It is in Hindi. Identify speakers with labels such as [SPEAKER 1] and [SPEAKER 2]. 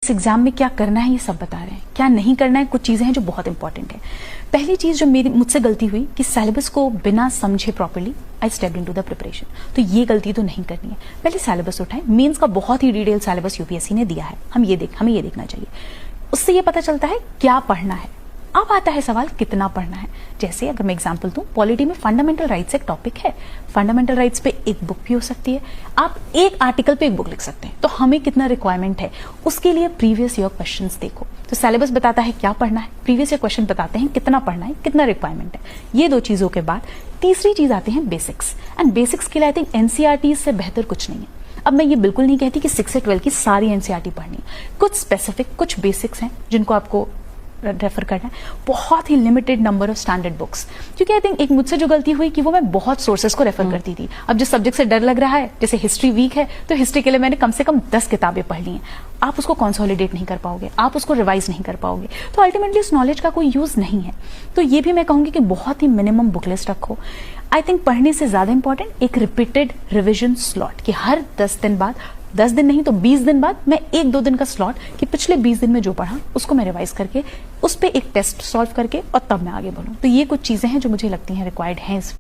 [SPEAKER 1] इस एग्जाम में क्या करना है ये सब बता रहे हैं, क्या नहीं करना है कुछ चीजें हैं जो बहुत इंपॉर्टेंट है। पहली चीज जो मुझसे गलती हुई कि सिलेबस को बिना समझे properly I stepped into the preparation, तो ये गलती तो नहीं करनी है। पहले सिलेबस उठाएं, मेंस का बहुत ही डिटेल सिलेबस यूपीएससी ने दिया है, हमें ये देखना चाहिए। उससे ये पता चलता है क्या पढ़ना है। अब आता है सवाल कितना पढ़ना है। जैसे अगर मैं एग्जांपल दूं, पॉलिटी में फंडामेंटल राइट्स एक टॉपिक है, फंडामेंटल राइट्स पे एक बुक भी हो सकती है, आप एक आर्टिकल पे एक बुक लिख सकते हैं। तो हमें कितना रिक्वायरमेंट है उसके लिए प्रीवियस ईयर क्वेश्चंस देखो। तो सिलेबस बताता है क्या पढ़ना है, प्रीवियस ईयर क्वेश्चन बताते हैं कितना पढ़ना है, कितना रिक्वायरमेंट है। ये दो चीजों के बाद तीसरी चीज आती है बेसिक्स, एंड बेसिक्स के लिए आई थिंक एनसीईआरटी से बेहतर कुछ नहीं है। अब मैं ये बिल्कुल नहीं कहती कि 6 से 12 की सारी एनसीईआरटी पढ़नी है, कुछ स्पेसिफिक कुछ बेसिक्स हैं जिनको आपको रेफर करना है, बहुत ही limited number of standard books. क्योंकि आई थिंक एक मुझसे जो गलती हुई कि वो मैं बहुत सोर्सेस को रेफर करती थी। अब जिस सब्जेक्ट से डर लग रहा है, जैसे हिस्ट्री वीक है तो हिस्ट्री के लिए मैंने कम से कम 10 किताबें पढ़ ली हैं। आप उसको कंसोलिडेट नहीं कर पाओगे, आप उसको रिवाइज नहीं कर पाओगे, तो अल्टीमेटली उस नॉलेज का कोई यूज नहीं है। तो ये भी मैं कहूंगी कि बहुत ही मिनिमम बुक लिस्ट रखो। आई थिंक पढ़ने से ज्यादा इंपॉर्टेंट एक रिपीटेड रिविजन स्लॉट, कि हर 10 दिन बाद, 10 दिन नहीं तो 20 दिन बाद मैं 1-2 दिन का स्लॉट, कि पिछले 20 दिन में जो पढ़ा उसको मैं रिवाइज करके उस पर एक टेस्ट सॉल्व करके और तब मैं आगे बढ़ूं। तो ये कुछ चीजें हैं जो मुझे लगती हैं रिक्वायर्ड हैं इस